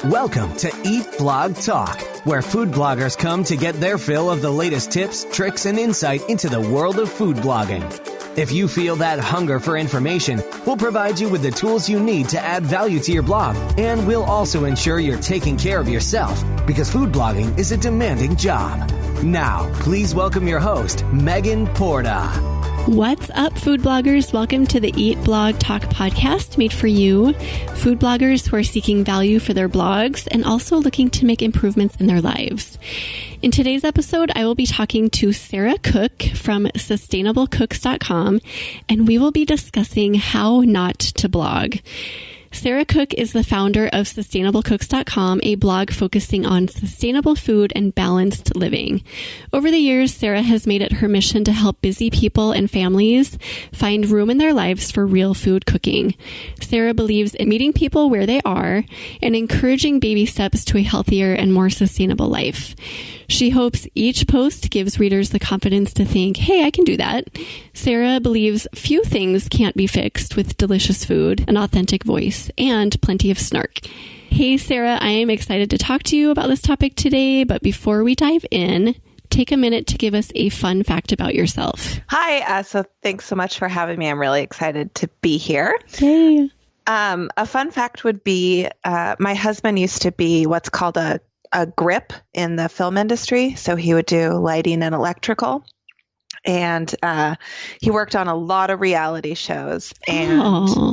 Welcome to Eat Blog Talk, where food bloggers come to get their fill of the latest tips, tricks, and insight into the world of food blogging. If you feel that hunger for information, we'll provide you with the tools you need to add value to your blog, and we'll also ensure you're taking care of yourself, because food blogging is a demanding job. Now, please welcome your host, Megan Porta. What's up, food bloggers? Welcome to the Eat Blog Talk podcast made for you, food bloggers who are seeking value for their blogs and also looking to make improvements in their lives. In today's episode, I will be talking to Sarah Cook from sustainablecooks.com, and we will be discussing how not to blog. Sarah Cook is the founder of sustainablecooks.com, a blog focusing on sustainable food and balanced living. Over the years, Sarah has made it her mission to help busy people and families find room in their lives for real food cooking. Sarah believes in meeting people where they are and encouraging baby steps to a healthier and more sustainable life. She hopes each post gives readers the confidence to think, hey, I can do that. Sarah believes few things can't be fixed with delicious food, an authentic voice, and plenty of snark. Hey, Sarah, I am excited to talk to you about this topic today, but before we dive in, take a minute to give us a fun fact about yourself. Hi, so thanks so much for having me. I'm really excited to be here. Hey. A fun fact would be my husband used to be what's called a grip in the film industry. So he would do lighting and electrical. And he worked on a lot of reality shows. And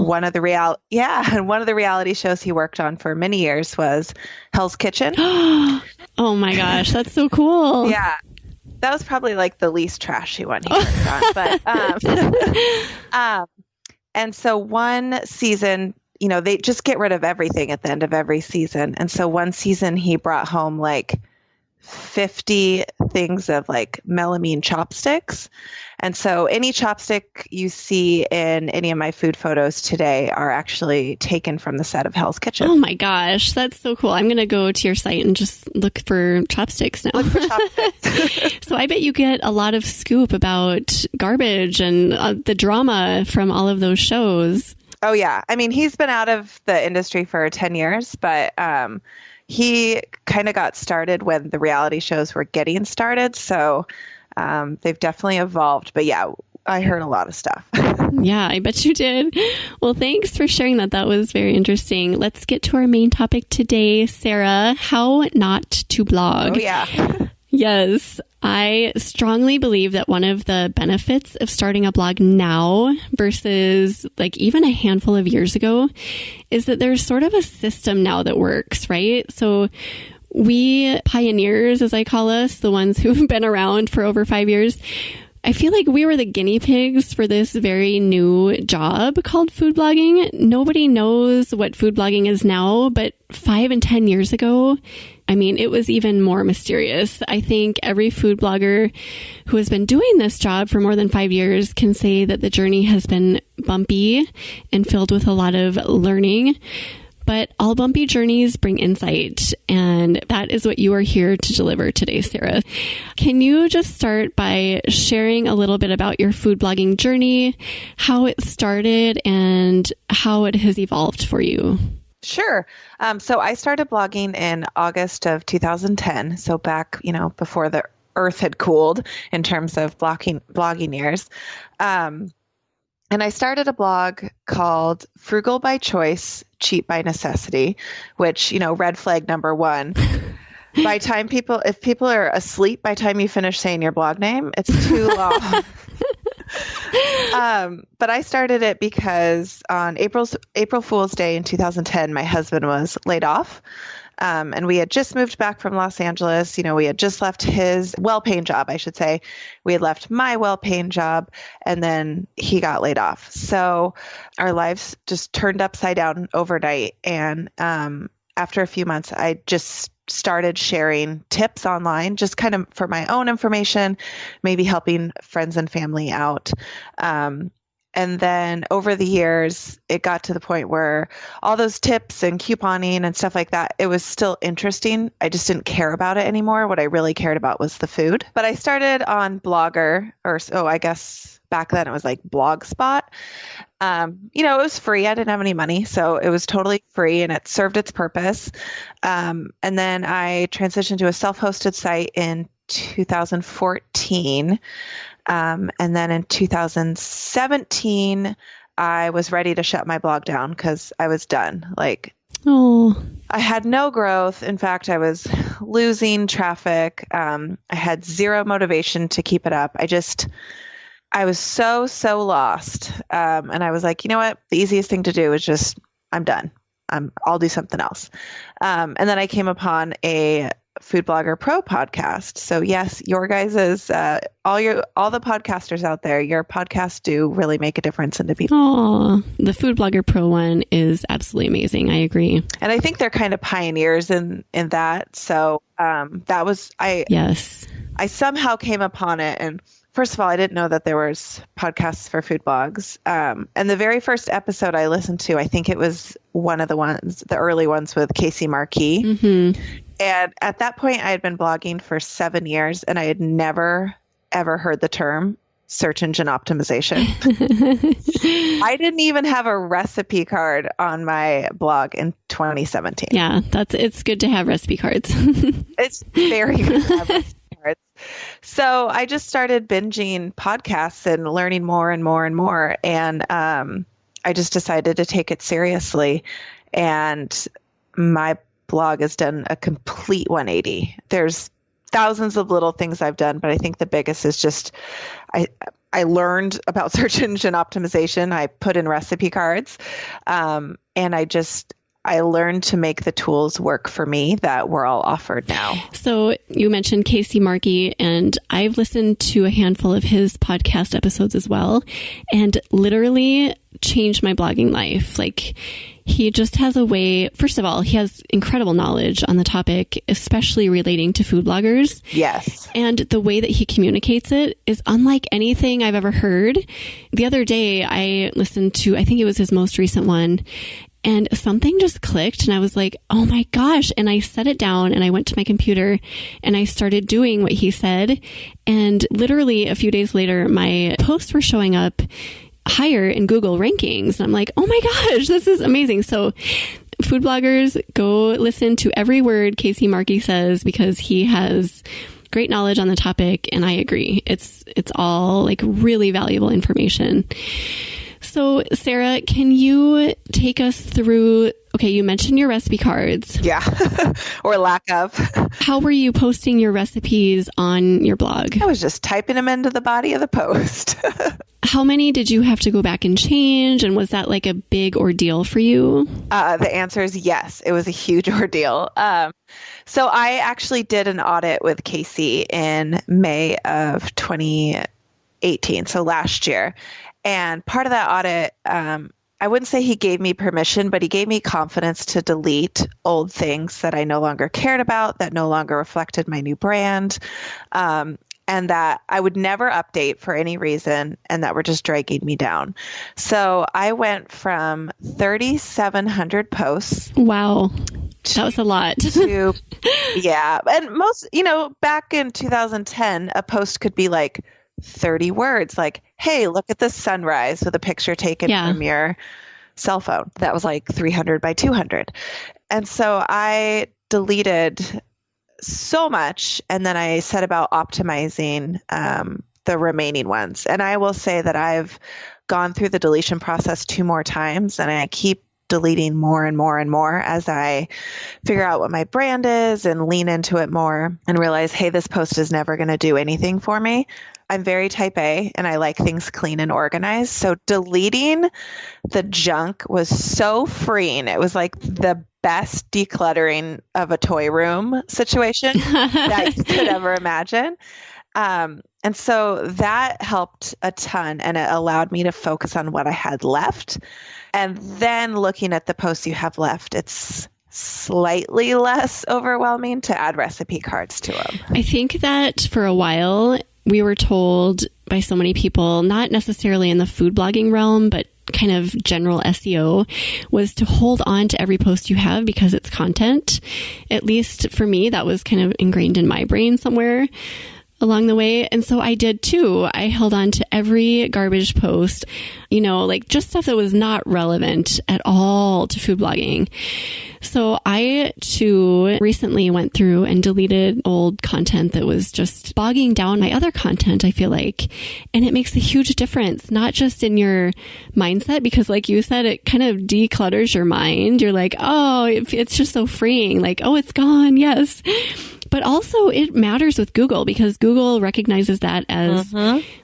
one of the reality shows he worked on for many years was Hell's Kitchen. Oh my gosh, that's so cool. Yeah. That was probably like the least trashy one he worked on. But and so one season, they just get rid of everything at the end of every season. And so one season he brought home like 50 things of like melamine chopsticks. And so any chopstick you see in any of my food photos today are actually taken from the set of Hell's Kitchen. Oh my gosh, that's so cool. I'm going to go to your site and just look for chopsticks now. Look for chopsticks. So I bet you get a lot of scoop about garbage and the drama from all of those shows. Oh yeah. I mean, he's been out of the industry for 10 years, but he kind of got started when the reality shows were getting started. So they've definitely evolved. But yeah, I heard a lot of stuff. Yeah, I bet you did. Well, thanks for sharing that. That was very interesting. Let's get to our main topic today, Sarah, how not to blog. Oh, yeah. Yes, I strongly believe that one of the benefits of starting a blog now versus like even a handful of years ago is that there's sort of a system now that works, right? So we pioneers, as I call us, the ones who've been around for over 5 years, I feel like we were the guinea pigs for this very new job called food blogging. Nobody knows what food blogging is now, but 5 and 10 years ago, I mean, it was even more mysterious. I think every food blogger who has been doing this job for more than 5 years can say that the journey has been bumpy and filled with a lot of learning. But all bumpy journeys bring insight, and that is what you are here to deliver today, Sarah. Can you just start by sharing a little bit about your food blogging journey, how it started, and how it has evolved for you? Sure. So I started blogging in August of 2010. So back, before the earth had cooled in terms of blogging years. And I started a blog called Frugal by Choice, Cheap by Necessity, which, red flag number one. If people are asleep by the time you finish saying your blog name, it's too long. But I started it because on April Fool's Day in 2010, my husband was laid off. And we had just moved back from Los Angeles. We had just left his well-paying job, I should say. We had left my well-paying job, and then he got laid off. So our lives just turned upside down overnight. And after a few months, I just started sharing tips online, just kind of for my own information, maybe helping friends and family out. And then over the years, it got to the point where all those tips and couponing and stuff like that, it was still interesting. I just didn't care about it anymore. What I really cared about was the food. But I started on Blogger, I guess back then it was like Blogspot. It was free. I didn't have any money, so it was totally free and it served its purpose. And then I transitioned to a self-hosted site in 2014. And then in 2017, I was ready to shut my blog down because I was done. I had no growth. In fact, I was losing traffic. I had zero motivation to keep it up. I was so lost. And I was like, you know what? The easiest thing to do is I'm done. I'll do something else. And then I came upon a Food Blogger Pro podcast. So yes, your guys's, all the podcasters out there, your podcasts do really make a difference into people. Oh, the Food Blogger Pro one is absolutely amazing. I agree. And I think they're kind of pioneers in that. So, yes, I somehow came upon it. And first of all, I didn't know that there was podcasts for food blogs. And the very first episode I listened to, I think it was one of the early ones with Casey Markey. Mm-hmm. And at that point, I had been blogging for 7 years and I had never, ever heard the term search engine optimization. I didn't even have a recipe card on my blog in 2017. Yeah, it's good to have recipe cards. It's very good to have recipe cards. So I just started binging podcasts and learning more and more and more. And I just decided to take it seriously. And my blog has done a complete 180. There's thousands of little things I've done, but I think the biggest is just I learned about search engine optimization. I put in recipe cards, and I learned to make the tools work for me that we're all offered now. So you mentioned Casey Markey, and I've listened to a handful of his podcast episodes as well, and literally changed my blogging life. He just has a way, first of all, he has incredible knowledge on the topic, especially relating to food bloggers. Yes. And the way that he communicates it is unlike anything I've ever heard. The other day, I listened to, I think it was his most recent one, and something just clicked and I was like, oh my gosh. And I set it down and I went to my computer and I started doing what he said. And literally a few days later, my posts were showing up higher in Google rankings. And I'm like, oh my gosh, this is amazing. So food bloggers, go listen to every word Casey Markey says because he has great knowledge on the topic. And I agree. It's all really valuable information. So Sarah, can you take us through, you mentioned your recipe cards. Yeah, or lack of. How were you posting your recipes on your blog? I was just typing them into the body of the post. How many did you have to go back and change? And was that a big ordeal for you? The answer is yes. It was a huge ordeal. So I actually did an audit with Casey in May of 2018, so last year. And part of that audit, I wouldn't say he gave me permission, but he gave me confidence to delete old things that I no longer cared about, that no longer reflected my new brand, and that I would never update for any reason, and that were just dragging me down. So I went from 3,700 posts. Wow. That was a lot. Yeah. And most, back in 2010, a post could be 30 words, hey, look at the sunrise with a picture taken from your cell phone. That was 300 by 200. And so I deleted so much. And then I set about optimizing the remaining ones. And I will say that I've gone through the deletion process 2 more times, and I keep deleting more and more and more as I figure out what my brand is and lean into it more and realize, hey, this post is never going to do anything for me. I'm very type A and I like things clean and organized. So deleting the junk was so freeing. It was the best decluttering of a toy room situation that you could ever imagine. And so that helped a ton, and it allowed me to focus on what I had left. And then looking at the posts you have left, it's slightly less overwhelming to add recipe cards to them. I think that for a while we were told by so many people, not necessarily in the food blogging realm, but kind of general SEO, was to hold on to every post you have because it's content. At least for me, that was kind of ingrained in my brain somewhere along the way. And so I did too. I held on to every garbage post, like just stuff that was not relevant at all to food blogging. So I too recently went through and deleted old content that was just bogging down my other content, I feel like. And it makes a huge difference, not just in your mindset, because like you said, it kind of declutters your mind. You're like, oh, it's just so freeing. Like, oh, it's gone. Yes. But also it matters with Google because Google recognizes that as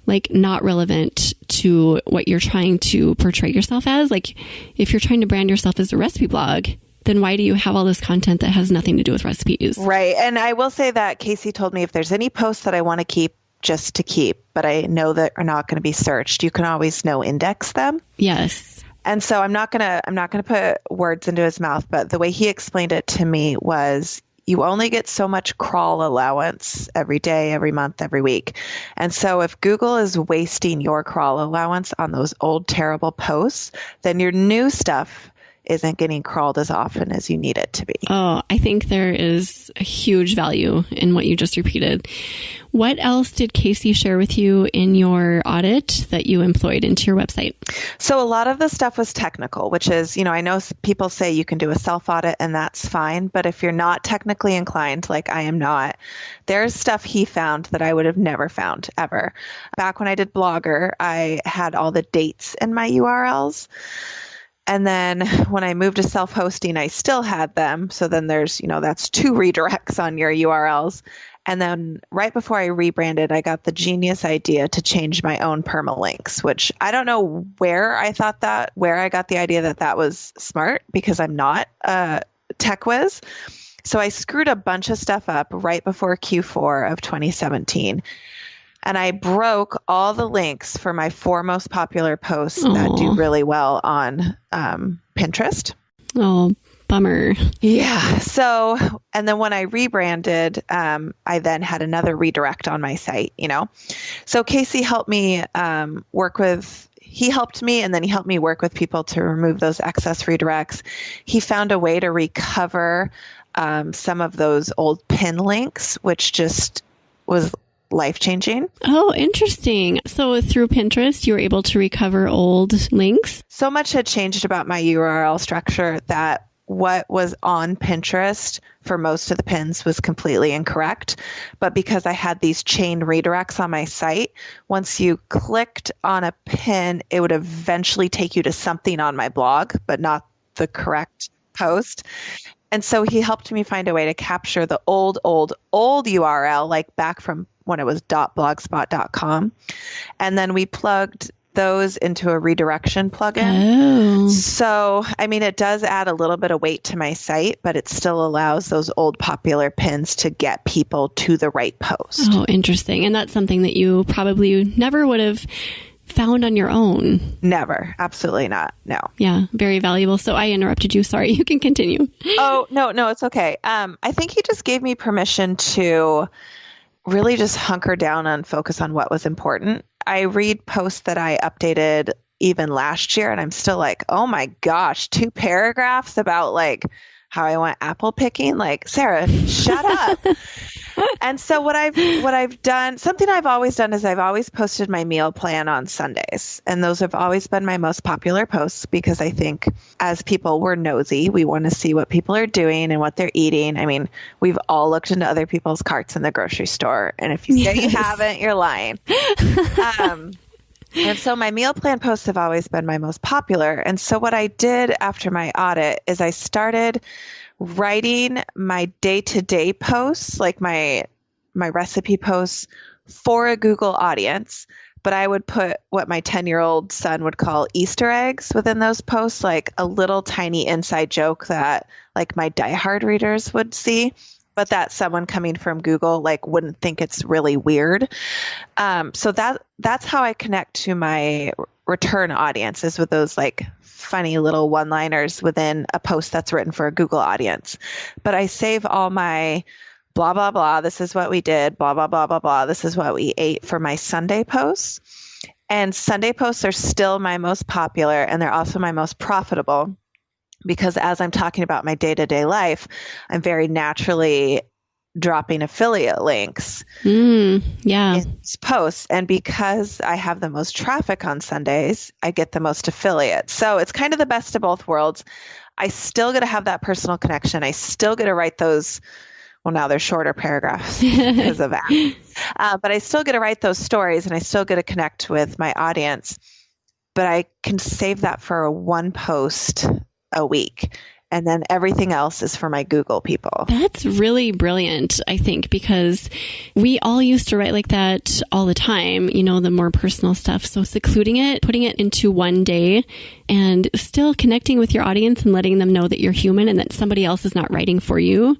like not relevant to what you're trying to portray yourself as. Like if you're trying to brand yourself as a recipe blog, then why do you have all this content that has nothing to do with recipes? Right. And I will say that Casey told me if there's any posts that I want to keep, just to keep, but I know that are not going to be searched, you can always no index them. Yes. And so I'm not going to put words into his mouth, but the way he explained it to me was you only get so much crawl allowance every day, every month, every week. And so if Google is wasting your crawl allowance on those old terrible posts, then your new stuff isn't getting crawled as often as you need it to be. Oh, I think there is a huge value in what you just repeated. What else did Casey share with you in your audit that you employed into your website? So a lot of the stuff was technical, which is, I know people say you can do a self-audit and that's fine. But if you're not technically inclined, like I am not, there's stuff he found that I would have never found ever. Back when I did Blogger, I had all the dates in my URLs. And then when I moved to self-hosting, I still had them. So then there's, that's 2 redirects on your URLs. And then right before I rebranded, I got the genius idea to change my own permalinks, which I don't know where I got the idea that was smart because I'm not a tech whiz. So I screwed a bunch of stuff up right before Q4 of 2017. And I broke all the links for my 4 most popular posts that do really well on Pinterest. Oh, bummer. Yeah. So, and then when I rebranded, I then had another redirect on my site, So Casey helped me he helped me and then he helped me work with people to remove those excess redirects. He found a way to recover some of those old pin links, which just was life-changing. Oh, interesting. So through Pinterest, you were able to recover old links? So much had changed about my URL structure that what was on Pinterest for most of the pins was completely incorrect. But because I had these chain redirects on my site, once you clicked on a pin, it would eventually take you to something on my blog, but not the correct post. And so he helped me find a way to capture the old URL, like back from when it was .blogspot.com. And then we plugged those into a redirection plugin. Oh. So, it does add a little bit of weight to my site, but it still allows those old popular pins to get people to the right post. Oh, interesting. And that's something that you probably never would have found on your own. Never. Absolutely not. No. Yeah. Very valuable. So I interrupted you. Sorry. You can continue. Oh, no, it's okay. I think he just gave me permission to really just hunker down and focus on what was important. I read posts that I updated even last year and I'm still like, oh my gosh, 2 paragraphs about like how I went apple picking. Like, Sarah, shut up. And so what I've done, something I've always done is I've always posted my meal plan on Sundays. And those have always been my most popular posts because I think as people, we're nosy. We want to see what people are doing and what they're eating. We've all looked into other people's carts in the grocery store. And if you say you haven't, you're lying. And so my meal plan posts have always been my most popular. And so what I did after my audit is I started writing my day-to-day posts, like my recipe posts for a Google audience, but I would put what my 10-year-old son would call Easter eggs within those posts, like a little tiny inside joke that like my diehard readers would see, but that someone coming from Google like wouldn't think it's really weird. So that's how I connect to my return audiences, with those like funny little one-liners within a post that's written for a Google audience. But I save all my blah, blah, blah. This is what we did, blah, blah, blah, blah, blah. This is what we ate for my Sunday posts. And Sunday posts are still my most popular, and they're also my most profitable because as I'm talking about my day-to-day life, I'm very naturally dropping affiliate links in these posts. And because I have the most traffic on Sundays, I get the most affiliates. So it's kind of the best of both worlds. I still get to have that personal connection. I still get to write those. Well, now they're shorter paragraphs because of that. But I still get to write those stories and I still get to connect with my audience. But I can save that for one post a week. And then everything else is for my Google people. That's really brilliant, I think, because we all used to write like that all the time, you know, the more personal stuff. So secluding it, putting it into one day and still connecting with your audience and letting them know that you're human and that somebody else is not writing for you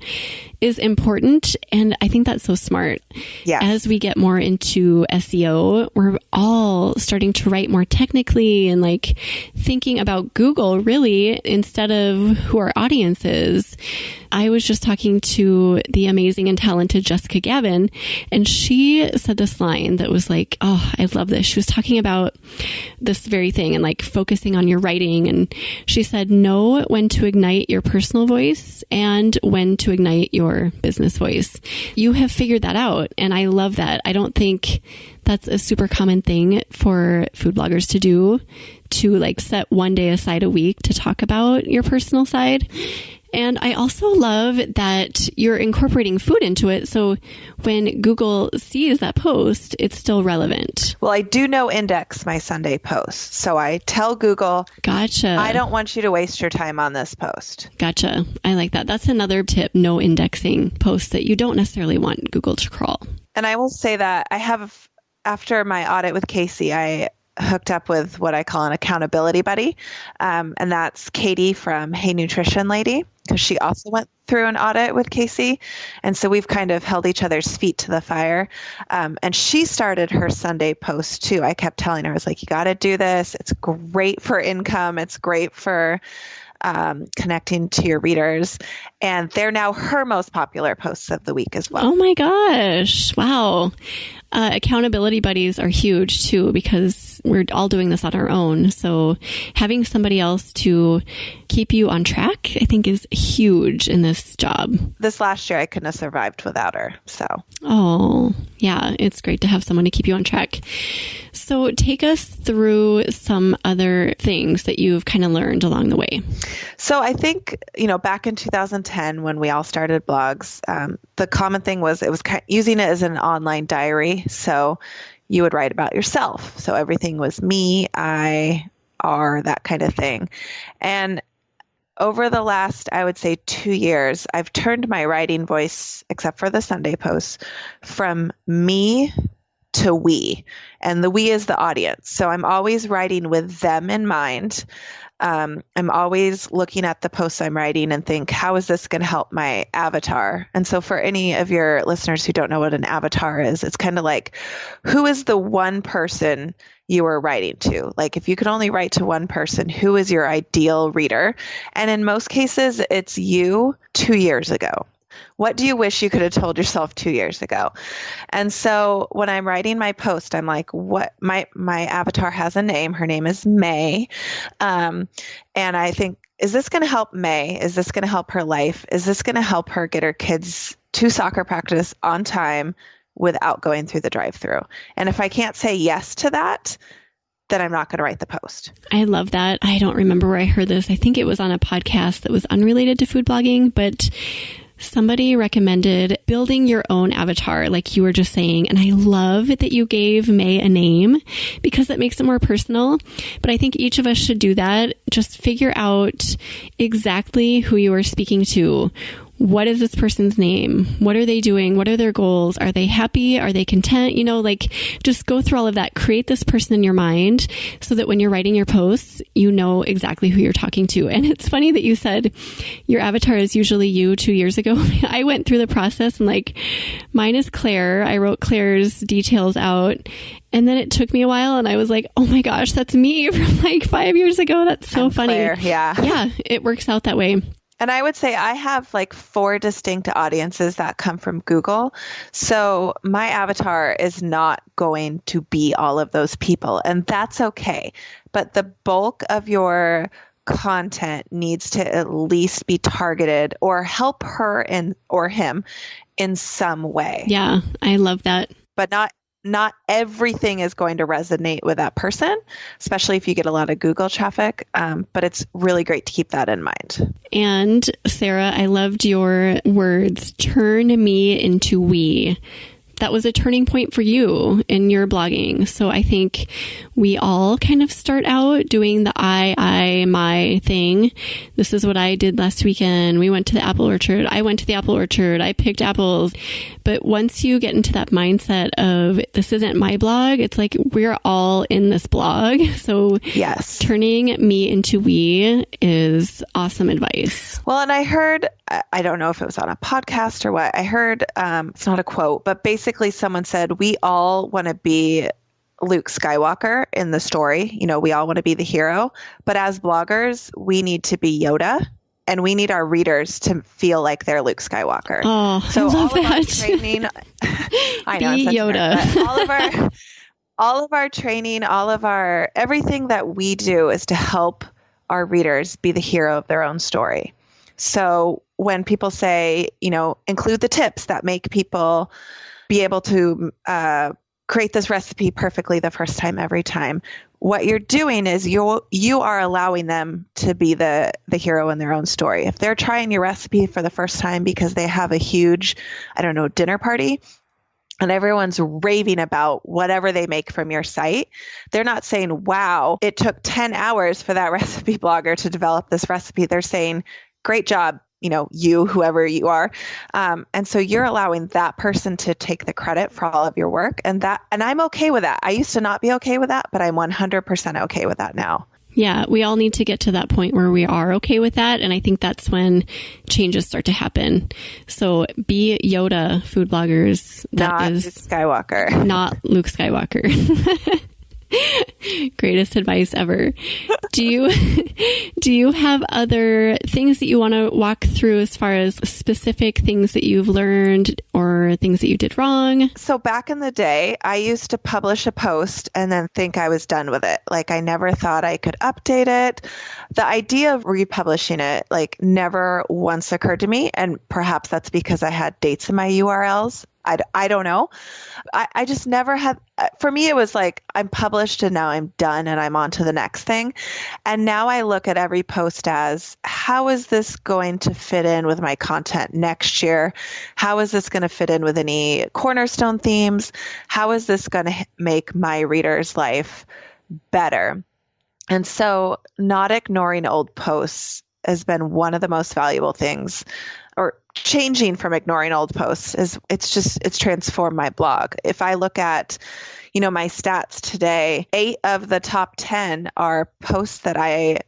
is important. And I think that's so smart. Yes. As we get more into SEO, we're all starting to write more technically and like thinking about Google really instead of who our audience is. I was just talking to the amazing and talented Jessica Gavin, and she said this line that was like, oh, I love this. She was talking about this very thing and like focusing on your writing. And she said, know when to ignite your personal voice and when to ignite your business voice. You have figured that out. And I love that. I don't think that's a super common thing for food bloggers to do, to like set one day aside a week to talk about your personal side. And I also love that you're incorporating food into it. So when Google sees that post, it's still relevant. Well, I do no index my Sunday posts. So I tell Google, gotcha. I don't want you to waste your time on this post. Gotcha. I like that. That's another tip, no indexing posts that you don't necessarily want Google to crawl. And I will say that I have, after my audit with Casey, I hooked up with what I call an accountability buddy. And that's Katie from Hey Nutrition Lady, because she also went through an audit with Casey. And so we've kind of held each other's feet to the fire. And she started her Sunday post too. I kept telling her, I was like, you got to do this. It's great for income. It's great for connecting to your readers. And they're now her most popular posts of the week as well. Oh my gosh. Wow. Accountability buddies are huge too, because we're all doing this on our own. So having somebody else to keep you on track, I think is huge in this job. This last year, I couldn't have survived without her. So. Oh, yeah. It's great to have someone to keep you on track. So take us through some other things that you've kind of learned along the way. So I think, back in 2010, when we all started blogs, the common thing was using it as an online diary. So you would write about yourself. So everything was me, I, our, that kind of thing. And over the last, I would say 2 years, I've turned my writing voice, except for the Sunday posts, from me to we. And the we is the audience. So I'm always writing with them in mind. I'm always looking at the posts I'm writing and think, how is this going to help my avatar? And so for any of your listeners who don't know what an avatar is, it's kind of like, who is the one person you are writing to? Like if you could only write to one person, who is your ideal reader? And in most cases, it's you 2 years ago. What do you wish you could have told yourself 2 years ago? And so when I'm writing my post, I'm like, what my avatar has a name. Her name is May. And I think, is this going to help May? Is this going to help her life? Is this going to help her get her kids to soccer practice on time without going through the drive-through? And if I can't say yes to that, then I'm not going to write the post. I love that. I don't remember where I heard this. I think it was on a podcast that was unrelated to food blogging, but somebody recommended building your own avatar, like you were just saying. And I love that you gave May a name because that makes it more personal. But I think each of us should do that. Just figure out exactly who you are speaking to. What is this person's name? What are they doing? What are their goals? Are they happy? Are they content? Just go through all of that. Create this person in your mind so that when you're writing your posts, you know exactly who you're talking to. And it's funny that you said your avatar is usually you 2 years ago. I went through the process and mine is Claire. I wrote Claire's details out. And then it took me a while and I was like, oh my gosh, that's me from 5 years ago. That's so funny. Claire, yeah. Yeah, it works out that way. And I would say I have like 4 distinct audiences that come from Google. So my avatar is not going to be all of those people, and that's okay. But the bulk of your content needs to at least be targeted or help her or him in some way. Yeah, I love that. But not everything is going to resonate with that person, especially if you get a lot of Google traffic. But it's really great to keep that in mind. And Sarah, I loved your words, turn me into we. That was a turning point for you in your blogging. So I think we all kind of start out doing the my thing. This is what I did last weekend. We went to the apple orchard. I went to the apple orchard. I picked apples. But once you get into that mindset of this isn't my blog, it's like we're all in this blog. So yes, turning me into we is awesome advice. Well, and I heard, I don't know if it was on a podcast or what, I heard, it's not a quote, but basically someone said, we all want to be Luke Skywalker in the story. You know, we all want to be the hero, but as bloggers, we need to be Yoda, and we need our readers to feel like they're Luke Skywalker. Oh, so I love all that. Of our training, I know, be Yoda. Nerd, all of our training, everything that we do is to help our readers be the hero of their own story. So when people say, you know, include the tips that make people be able to create this recipe perfectly the first time, every time, what you're doing is you are allowing them to be the hero in their own story. If they're trying your recipe for the first time because they have a huge, I don't know, dinner party, and everyone's raving about whatever they make from your site, they're not saying, wow, it took 10 hours for that recipe blogger to develop this recipe. They're saying, great job, you know, you, whoever you are. And so you're allowing that person to take the credit for all of your work. And I'm okay with that. I used to not be okay with that, but I'm 100% okay with that now. Yeah, we all need to get to that point where we are okay with that. And I think that's when changes start to happen. So be Yoda, food bloggers. Not Luke Skywalker. Not Luke Skywalker. Greatest advice ever. Do you have other things that you want to walk through as far as specific things that you've learned or things that you did wrong? So back in the day, I used to publish a post and then think I was done with it. Like I never thought I could update it. The idea of republishing it like never once occurred to me. And perhaps that's because I had dates in my URLs. I don't know. I just never had, for me, it was like, I'm published and now I'm done and I'm on to the next thing. And now I look at every post as, how is this going to fit in with my content next year? How is this going to fit in with any cornerstone themes? How is this going to make my reader's life better? And so not ignoring old posts has been one of the most valuable things, or changing from ignoring old posts is it's transformed my blog. If I look at, you know, my stats today, 8 of the top 10 are posts that I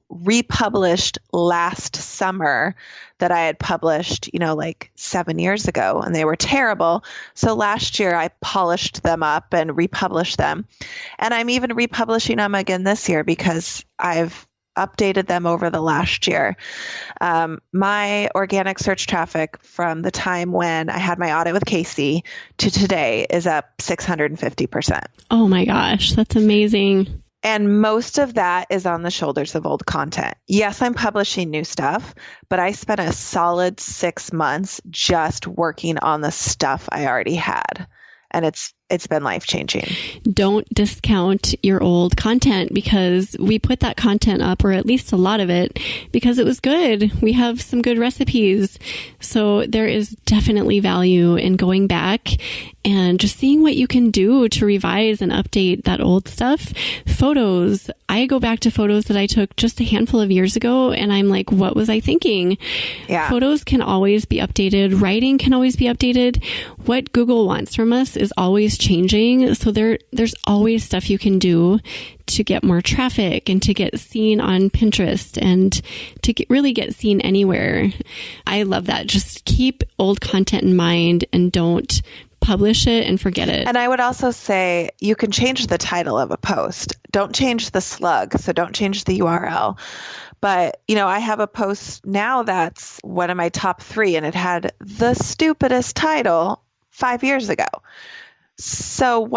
republished last summer that I had published, you know, like 7 years ago, and they were terrible. So last year I polished them up and republished them. And I'm even republishing them again this year because I've updated them over the last year. My organic search traffic from the time when I had my audit with Casey to today is up 650%. Oh my gosh, that's amazing. And most of that is on the shoulders of old content. Yes, I'm publishing new stuff, but I spent a solid 6 months just working on the stuff I already had. And it's been life-changing. Don't discount your old content because we put that content up, or at least a lot of it, because it was good. We have some good recipes. So there is definitely value in going back and just seeing what you can do to revise and update that old stuff. Photos. I go back to photos that I took just a handful of years ago and I'm like, what was I thinking? Yeah. Photos can always be updated. Writing can always be updated. What Google wants from us is always changing. So there's always stuff you can do to get more traffic and to get seen on Pinterest and to really get seen anywhere. I love that. Just keep old content in mind and don't publish it and forget it. And I would also say you can change the title of a post. Don't change the slug. So don't change the URL. But, I have a post now that's one of my top 3, and it had the stupidest title 5 years ago. So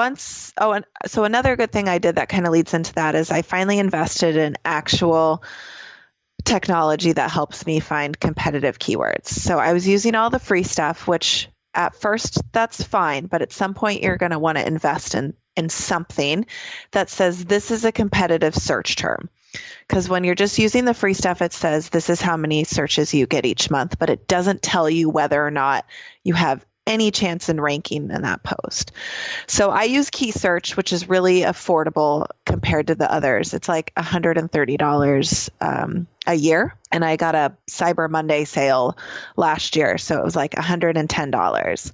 so another good thing I did that kind of leads into that is I finally invested in actual technology that helps me find competitive keywords. So I was using all the free stuff, which at first that's fine, but at some point you're going to want to invest in something that says this is a competitive search term. Because when you're just using the free stuff, it says this is how many searches you get each month, but it doesn't tell you whether or not you have any chance in ranking in that post. So I use Key Search, which is really affordable compared to the others. It's like $130 a year. And I got a Cyber Monday sale last year. So it was like $110.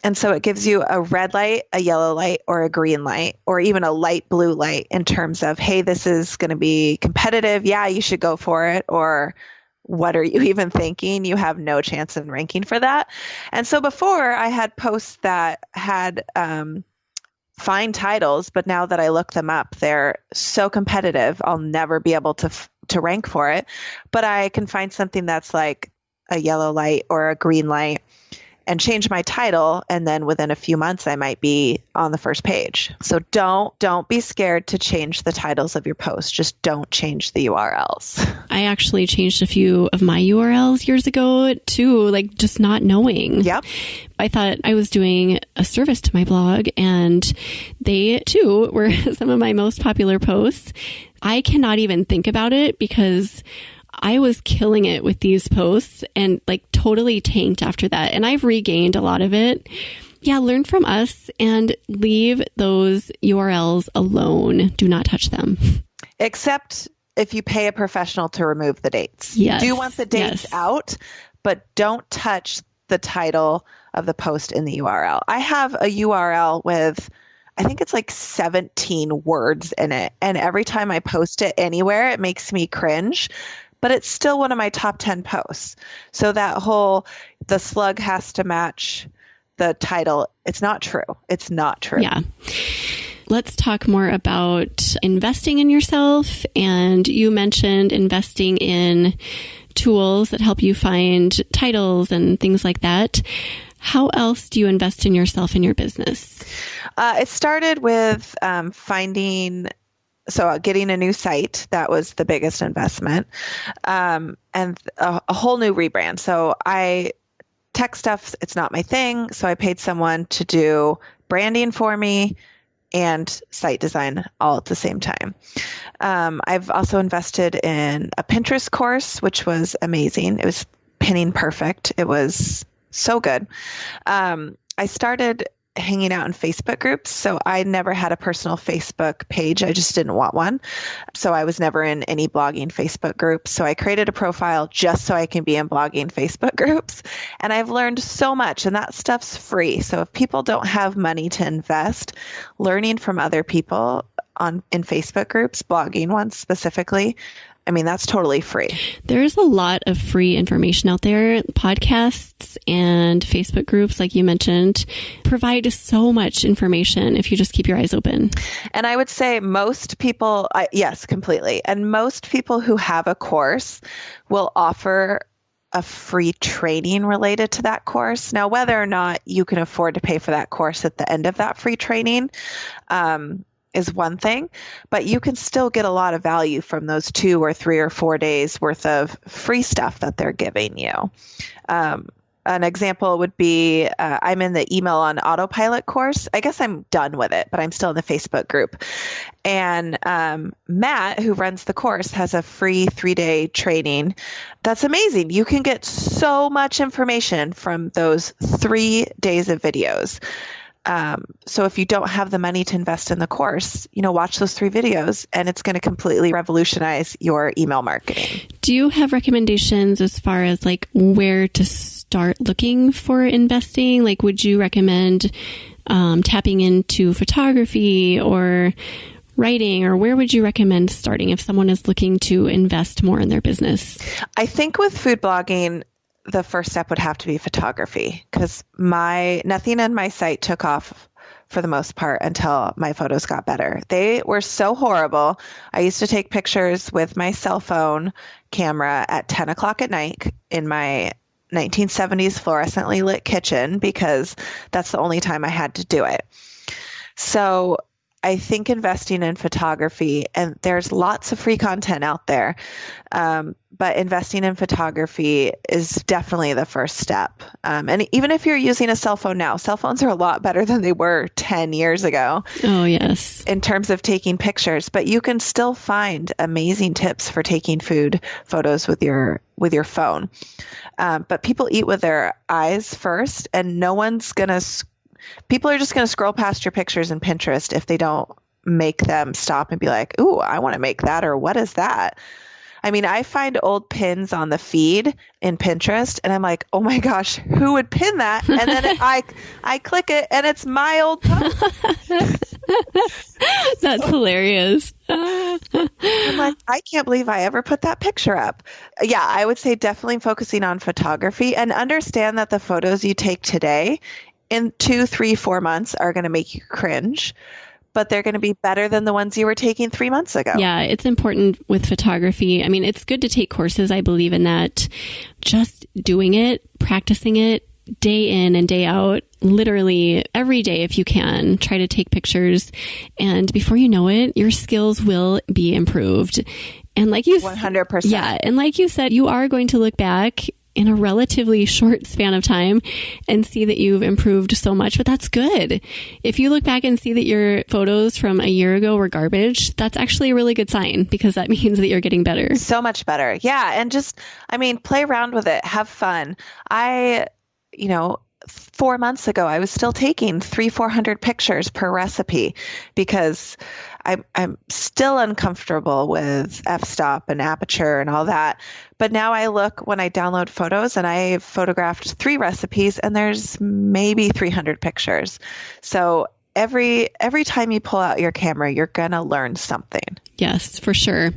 And so it gives you a red light, a yellow light, or a green light, or even a light blue light in terms of, hey, this is going to be competitive. Yeah, you should go for it. Or what are you even thinking? You have no chance in ranking for that. And so before I had posts that had fine titles, but now that I look them up, they're so competitive, I'll never be able to rank for it. But I can find something that's like a yellow light or a green light and change my title, and then within a few months I might be on the first page. So don't be scared to change the titles of your posts. Just don't change the URLs. I actually changed a few of my URLs years ago too, like just not knowing. Yep. I thought I was doing a service to my blog, and they too were some of my most popular posts. I cannot even think about it because I was killing it with these posts and like totally tanked after that. And I've regained a lot of it. Yeah, learn from us and leave those URLs alone. Do not touch them. Except if you pay a professional to remove the dates. Yes. Do want the dates out, but don't touch the title of the post in the URL. I have a URL with, I think it's like 17 words in it. And every time I post it anywhere, it makes me cringe. But it's still one of my top 10 posts. So that the slug has to match the title. It's not true. It's not true. Yeah. Let's talk more about investing in yourself. And you mentioned investing in tools that help you find titles and things like that. How else do you invest in yourself and your business? It started with getting a new site. That was the biggest investment, and a whole new rebrand. So tech stuff, it's not my thing. So I paid someone to do branding for me and site design all at the same time. I've also invested in a Pinterest course, which was amazing. It was pinning perfect. It was so good. I started hanging out in Facebook groups. So I never had a personal Facebook page. I just didn't want one. So I was never in any blogging Facebook groups. So I created a profile just so I can be in blogging Facebook groups. And I've learned so much, and that stuff's free. So if people don't have money to invest, learning from other people in Facebook groups, blogging ones specifically, I mean, that's totally free. There's a lot of free information out there. Podcasts and Facebook groups, like you mentioned, provide so much information if you just keep your eyes open. And I would say most people, yes, completely. And most people who have a course will offer a free training related to that course. Now, whether or not you can afford to pay for that course at the end of that free training, is one thing, but you can still get a lot of value from those 2 or 3 or 4 days worth of free stuff that they're giving you. An example would be, I'm in the email on autopilot course. I guess I'm done with it, but I'm still in the Facebook group. And Matt, who runs the course, has a free 3-day training. That's amazing. You can get so much information from those 3 days of videos. So if you don't have the money to invest in the course, watch those 3 videos and it's going to completely revolutionize your email marketing. Do you have recommendations as far as like where to start looking for investing? Like, would you recommend tapping into photography or writing, or where would you recommend starting if someone is looking to invest more in their business? I think with food blogging, the first step would have to be photography, because nothing on my site took off for the most part until my photos got better. They were so horrible. I used to take pictures with my cell phone camera at 10 o'clock at night in my 1970s fluorescently lit kitchen because that's the only time I had to do it. So I think investing in photography, and there's lots of free content out there, but investing in photography is definitely the first step. And even if you're using a cell phone now, cell phones are a lot better than they were 10 years ago. Oh, yes. In terms of taking pictures, but you can still find amazing tips for taking food photos with your phone. But people eat with their eyes first, and people are just going to scroll past your pictures in Pinterest if they don't make them stop and be like, ooh, I want to make that, or what is that? I mean, I find old pins on the feed in Pinterest and I'm like, oh my gosh, who would pin that? And then I click it and it's my old post. That's hilarious. I'm like, I can't believe I ever put that picture up. Yeah, I would say definitely focusing on photography, and understand that the photos you take today in 2, 3, 4 months are going to make you cringe, but they're going to be better than the ones you were taking 3 months ago. Yeah, it's important with photography. I mean, it's good to take courses. I believe in that. Just doing it, practicing it day in and day out, literally every day if you can, try to take pictures. And before you know it, your skills will be improved. And like you 100%. Yeah. And like you said, you are going to look back in a relatively short span of time and see that you've improved so much, but that's good. If you look back and see that your photos from a year ago were garbage, that's actually a really good sign, because that means that you're getting better. So much better. Yeah. And just, play around with it. Have fun. 4 months ago, I was still taking 300-400 pictures per recipe because I'm still uncomfortable with f-stop and aperture and all that. But now I look when I download photos and I photographed 3 recipes and there's maybe 300 pictures. So every time you pull out your camera, you're going to learn something. Yes, for sure.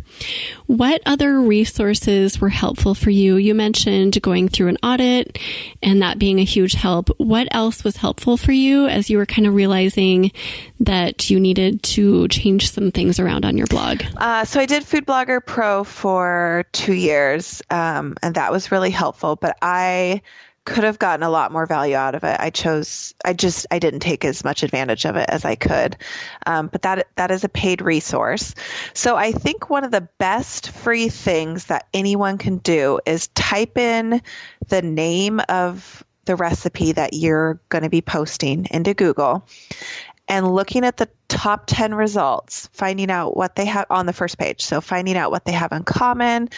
What other resources were helpful for you? You mentioned going through an audit and that being a huge help. What else was helpful for you as you were kind of realizing that you needed to change some things around on your blog? So I did Food Blogger Pro for 2 years, and that was really helpful, but I could have gotten a lot more value out of it. I didn't take as much advantage of it as I could. But that is a paid resource. So I think one of the best free things that anyone can do is type in the name of the recipe that you're going to be posting into Google and looking at the top 10 results, finding out what they have on the first page. So finding out what they have in common.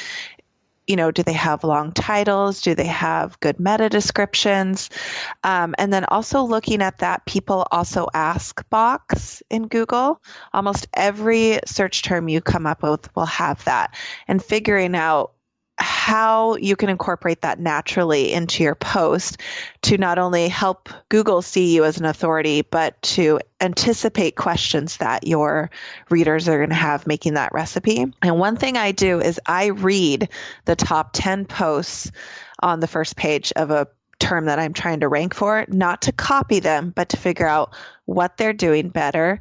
Do they have long titles? Do they have good meta descriptions? And then also looking at that people also ask box in Google. Almost every search term you come up with will have that. And figuring out how you can incorporate that naturally into your post to not only help Google see you as an authority, but to anticipate questions that your readers are going to have making that recipe. And one thing I do is I read the top 10 posts on the first page of a term that I'm trying to rank for, not to copy them, but to figure out what they're doing better.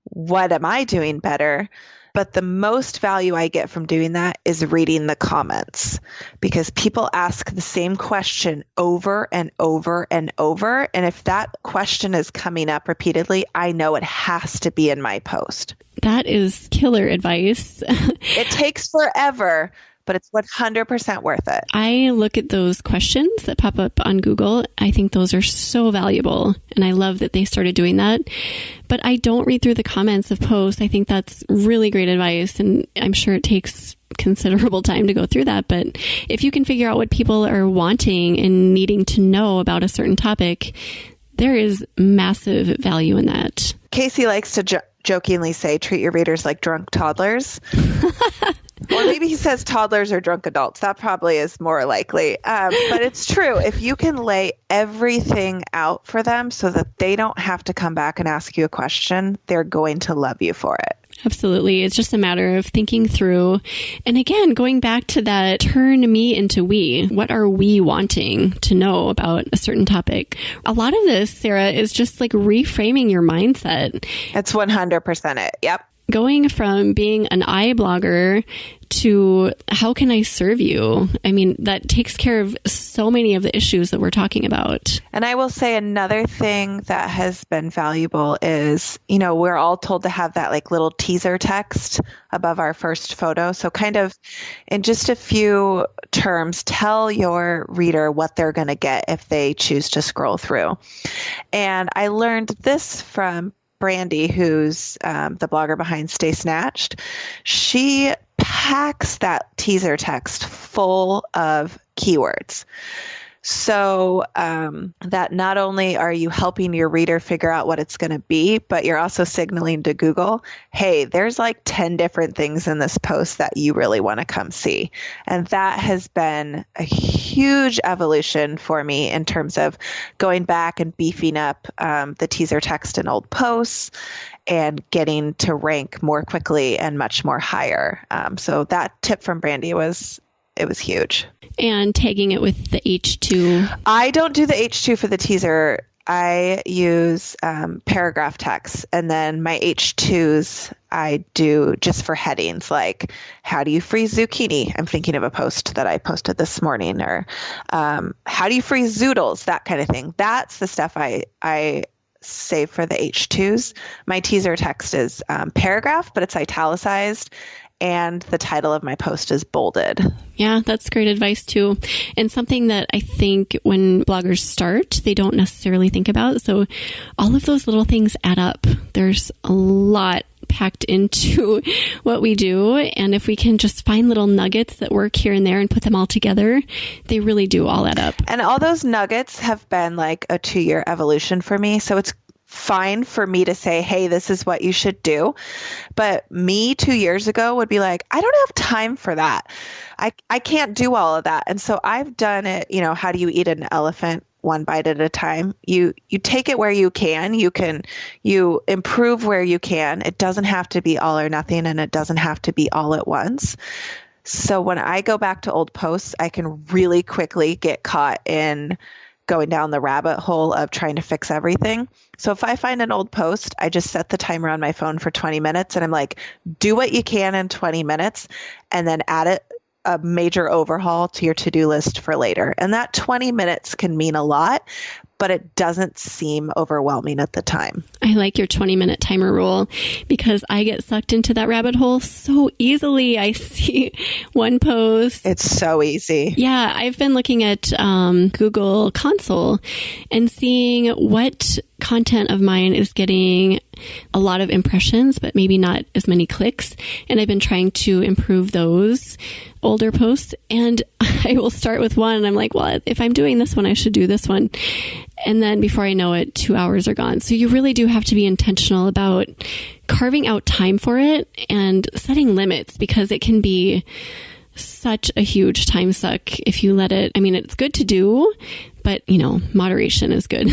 What am I doing better? But the most value I get from doing that is reading the comments, because people ask the same question over and over and over. And if that question is coming up repeatedly, I know it has to be in my post. That is killer advice. It takes forever, but it's 100% worth it. I look at those questions that pop up on Google. I think those are so valuable, and I love that they started doing that. But I don't read through the comments of posts. I think that's really great advice, and I'm sure it takes considerable time to go through that. But if you can figure out what people are wanting and needing to know about a certain topic, there is massive value in that. Casey likes to jokingly say, treat your readers like drunk toddlers. Or maybe he says toddlers or drunk adults. That probably is more likely. But it's true. If you can lay everything out for them so that they don't have to come back and ask you a question, they're going to love you for it. Absolutely. It's just a matter of thinking through. And again, going back to that turn me into we. What are we wanting to know about a certain topic? A lot of this, Sarah, is just like reframing your mindset. That's 100% it. Yep. Going from being an I blogger to how can I serve you? I mean, that takes care of so many of the issues that we're talking about. And I will say another thing that has been valuable is, we're all told to have that like little teaser text above our first photo. So kind of in just a few terms, tell your reader what they're going to get if they choose to scroll through. And I learned this from Brandy, who's the blogger behind Stay Snatched. She packs that teaser text full of keywords. So that not only are you helping your reader figure out what it's going to be, but you're also signaling to Google, hey, there's like 10 different things in this post that you really want to come see. And that has been a huge evolution for me in terms of going back and beefing up the teaser text in old posts and getting to rank more quickly and much more higher. So that tip from Brandy was huge. And tagging it with the H2. I don't do the H2 for the teaser. I use paragraph text, and then my H2s I do just for headings, like how do you freeze zucchini? I'm thinking of a post that I posted this morning, or how do you freeze zoodles? That kind of thing. That's the stuff I save for the H2s. My teaser text is paragraph, but it's italicized. And the title of my post is bolded. Yeah, that's great advice too. And something that I think when bloggers start, they don't necessarily think about. So all of those little things add up. There's a lot packed into what we do. And if we can just find little nuggets that work here and there and put them all together, they really do all add up. And all those nuggets have been like a 2-year evolution for me. So it's fine for me to say, hey, this is what you should do. But me 2 years ago would be like, I don't have time for that. I can't do all of that. And so I've done it, how do you eat an elephant? One bite at a time. You take it where you can. You improve where you can. It doesn't have to be all or nothing, and it doesn't have to be all at once. So when I go back to old posts, I can really quickly get caught in going down the rabbit hole of trying to fix everything. So if I find an old post, I just set the timer on my phone for 20 minutes and I'm like, do what you can in 20 minutes and then add a major overhaul to your to-do list for later. And that 20 minutes can mean a lot, but it doesn't seem overwhelming at the time. I like your 20-minute timer rule because I get sucked into that rabbit hole so easily. I see one post. It's so easy. Yeah, I've been looking at Google Console and seeing what content of mine is getting a lot of impressions, but maybe not as many clicks. And I've been trying to improve those older posts. And I will start with one and I'm like, well, if I'm doing this one, I should do this one. And then before I know it, 2 hours are gone. So you really do have to be intentional about carving out time for it and setting limits, because it can be such a huge time suck if you let it. I mean, it's good to do, but moderation is good.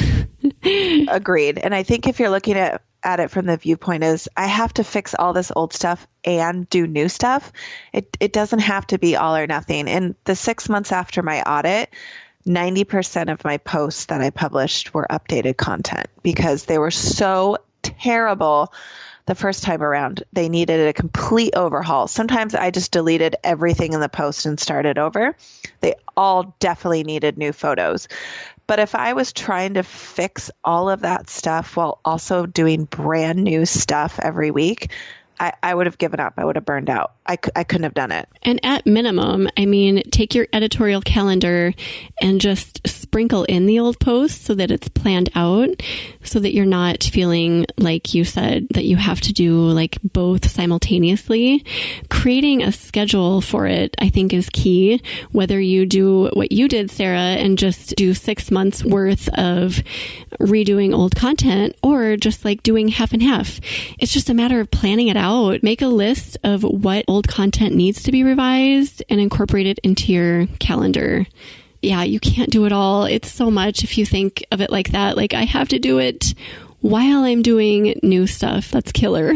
Agreed. And I think if you're looking at it from the viewpoint is I have to fix all this old stuff and do new stuff, it doesn't have to be all or nothing. In the 6 months after my audit, 90% of my posts that I published were updated content because they were so terrible the first time around. They needed a complete overhaul. Sometimes I just deleted everything in the post and started over. They all definitely needed new photos. But if I was trying to fix all of that stuff while also doing brand new stuff every week, I would have given up. I would have burned out. I couldn't have done it. And at minimum, I mean, take your editorial calendar and just sprinkle in the old posts so that it's planned out, so that you're not feeling like you said that you have to do like both simultaneously. Creating a schedule for it, I think, is key. Whether you do what you did, Sarah, and just do 6 months worth of redoing old content, or just like doing half and half. It's just a matter of planning it out. Make a list of what old content needs to be revised and incorporate it into your calendar. Yeah, you can't do it all. It's so much if you think of it like that. Like, I have to do it while I'm doing new stuff. That's killer.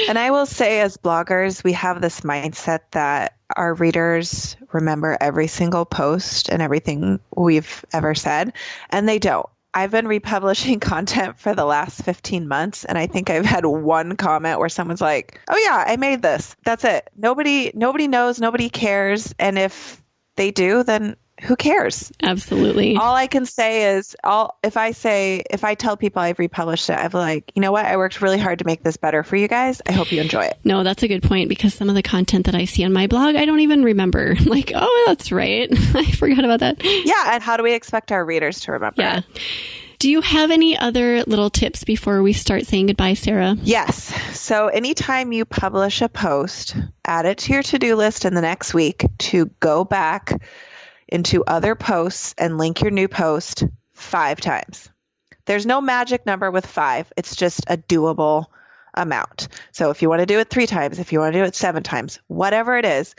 And I will say, as bloggers, we have this mindset that our readers remember every single post and everything we've ever said, and they don't. I've been republishing content for the last 15 months, and I think I've had one comment where someone's like, "Oh yeah, I made this." That's it. Nobody knows, nobody cares, and if they do, then who cares? Absolutely. All I can say is, if I tell people I've republished it, I'm like, you know what? I worked really hard to make this better for you guys. I hope you enjoy it. No, that's a good point, because some of the content that I see on my blog, I don't even remember. I'm like, oh, that's right. I forgot about that. Yeah. And how do we expect our readers to remember it? Do you have any other little tips before we start saying goodbye, Sarah? Yes. So anytime you publish a post, add it to your to-do list in the next week to go back into other posts and link your new post 5 times. There's no magic number with 5. It's just a doable amount. So if you want to do it 3 times, if you want to do it 7 times, whatever it is,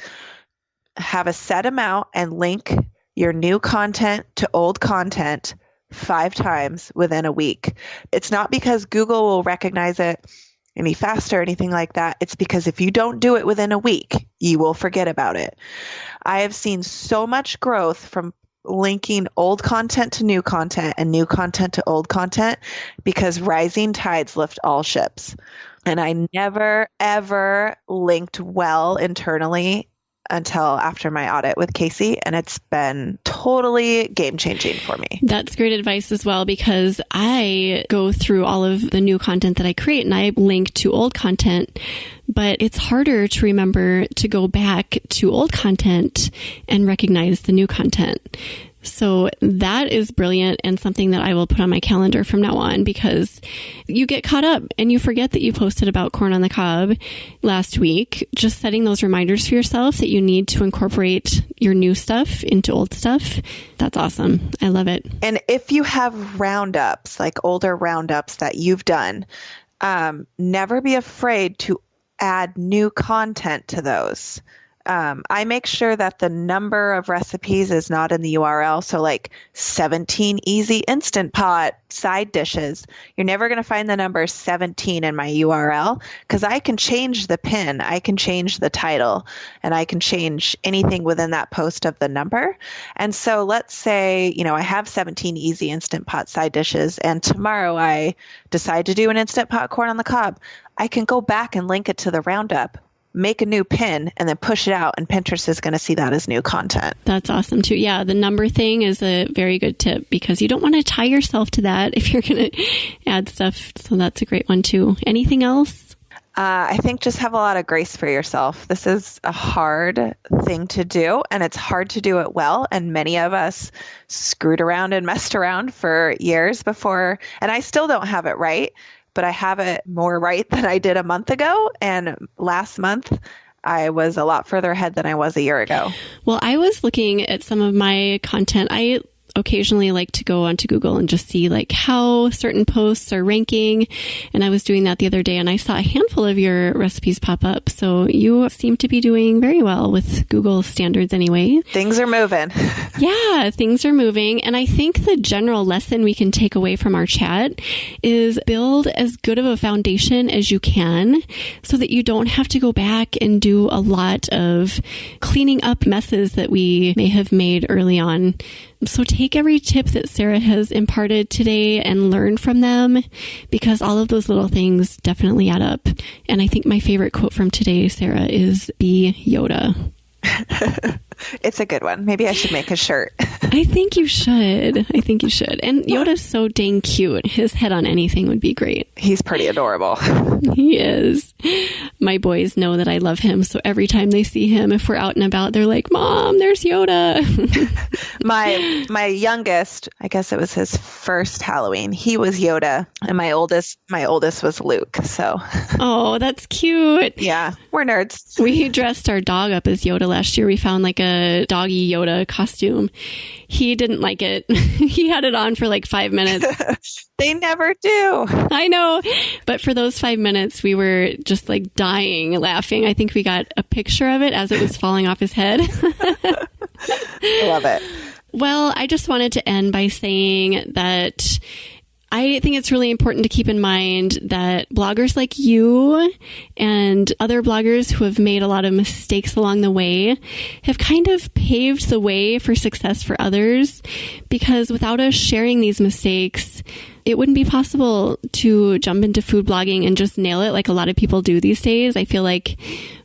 have a set amount and link your new content to old content 5 times within a week. It's not because Google will recognize it any faster or anything like that. It's because if you don't do it within a week, you will forget about it. I have seen so much growth from linking old content to new content and new content to old content, because rising tides lift all ships. And I never, ever linked well internally until after my audit with Casey, and it's been totally game-changing for me. That's great advice as well, because I go through all of the new content that I create and I link to old content, but it's harder to remember to go back to old content and recognize the new content. So that is brilliant and something that I will put on my calendar from now on, because you get caught up and you forget that you posted about corn on the cob last week. Just setting those reminders for yourself that you need to incorporate your new stuff into old stuff. That's awesome. I love it. And if you have roundups, like older roundups that you've done, never be afraid to add new content to those. I make sure that the number of recipes is not in the URL. So like 17 easy Instant Pot side dishes. You're never going to find the number 17 in my URL, because I can change the pin, I can change the title, and I can change anything within that post of the number. And so let's say, I have 17 easy Instant Pot side dishes, and tomorrow I decide to do an Instant Pot corn on the cob. I can go back and link it to the roundup, make a new pin, and then push it out, and Pinterest is going to see that as new content. That's awesome too. Yeah, the number thing is a very good tip, because you don't want to tie yourself to that if you're going to add stuff. So that's a great one too. Anything else? I think just have a lot of grace for yourself. This is a hard thing to do, and it's hard to do it well. And many of us screwed around and messed around for years before, and I still don't have it right. But I have it more right than I did a month ago. And last month, I was a lot further ahead than I was a year ago. Well, I was looking at some of my content. I occasionally like to go onto Google and just see like how certain posts are ranking. And I was doing that the other day, and I saw a handful of your recipes pop up. So you seem to be doing very well with Google standards anyway. Things are moving. Yeah, things are moving. And I think the general lesson we can take away from our chat is build as good of a foundation as you can, so that you don't have to go back and do a lot of cleaning up messes that we may have made early on. So take every tip that Sarah has imparted today and learn from them, because all of those little things definitely add up. And I think my favorite quote from today, Sarah, is "Be Yoda." It's a good one. Maybe I should make a shirt. I think you should. And Yoda's so dang cute. His head on anything would be great. He's pretty adorable. He is. My boys know that I love him. So every time they see him, if we're out and about, they're like, "Mom, there's Yoda." My youngest, I guess it was his first Halloween, he was Yoda. And my oldest was Luke. So. Oh, that's cute. Yeah, we're nerds. We dressed our dog up as Yoda last year. We found like a doggy Yoda costume. He didn't like it. He had it on for like 5 minutes. They never do. I know. But for those 5 minutes, we were just like dying laughing. I think we got a picture of it as it was falling off his head. I love it. Well, I just wanted to end by saying that I think it's really important to keep in mind that bloggers like you and other bloggers who have made a lot of mistakes along the way have kind of paved the way for success for others, because without us sharing these mistakes, it wouldn't be possible to jump into food blogging and just nail it like a lot of people do these days. I feel like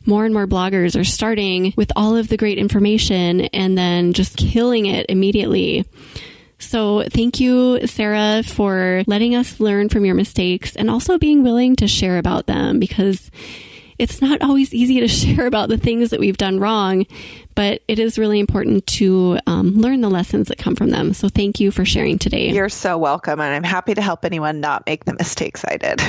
more and more bloggers are starting with all of the great information and then just killing it immediately. So thank you, Sarah, for letting us learn from your mistakes and also being willing to share about them, because it's not always easy to share about the things that we've done wrong, but it is really important to learn the lessons that come from them. So thank you for sharing today. You're so welcome. And I'm happy to help anyone not make the mistakes I did.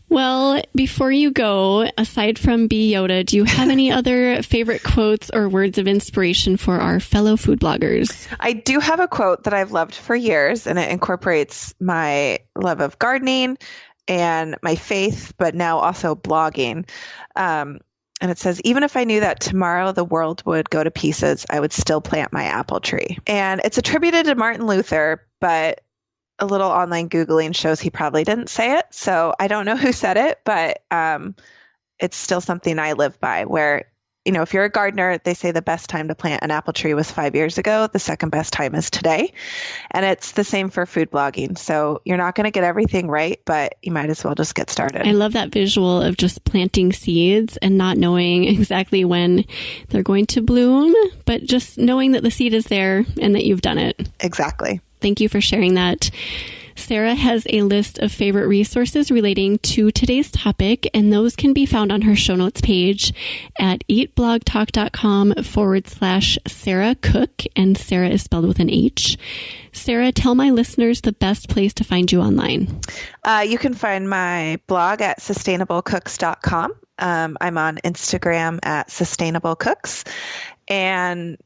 Well, before you go, aside from Be Yoda, do you have any other favorite quotes or words of inspiration for our fellow food bloggers? I do have a quote that I've loved for years, and it incorporates my love of gardening and my faith, but now also blogging. And it says, even if I knew that tomorrow the world would go to pieces, I would still plant my apple tree. And it's attributed to Martin Luther, but a little online Googling shows he probably didn't say it. So I don't know who said it, but it's still something I live by, where, you know, if you're a gardener, they say the best time to plant an apple tree was 5 years ago. The second best time is today. And it's the same for food blogging. So you're not going to get everything right, but you might as well just get started. I love that visual of just planting seeds and not knowing exactly when they're going to bloom, but just knowing that the seed is there and that you've done it. Exactly. Thank you for sharing that. Sarah has a list of favorite resources relating to today's topic, and those can be found on her show notes page at eatblogtalk.com/Sarah Cook, and Sarah is spelled with an H. Sarah, tell my listeners the best place to find you online. You can find my blog at sustainablecooks.com. I'm on Instagram at Sustainable Cooks, and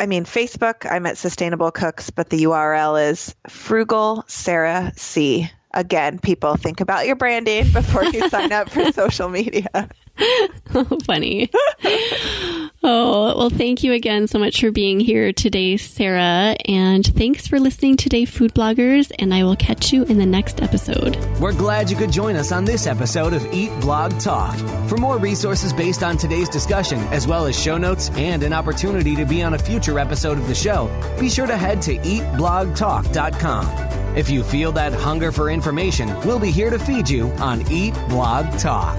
Facebook, I'm at Sustainable Cooks, but the URL is Frugal Sarah C. Again, people, think about your branding before you sign up for social media. Oh, funny. Oh, well, thank you again so much for being here today, Sarah. And thanks for listening today, food bloggers. And I will catch you in the next episode. We're glad you could join us on this episode of Eat Blog Talk. For more resources based on today's discussion, as well as show notes and an opportunity to be on a future episode of the show, be sure to head to eatblogtalk.com. If you feel that hunger for information, we'll be here to feed you on Eat Blog Talk.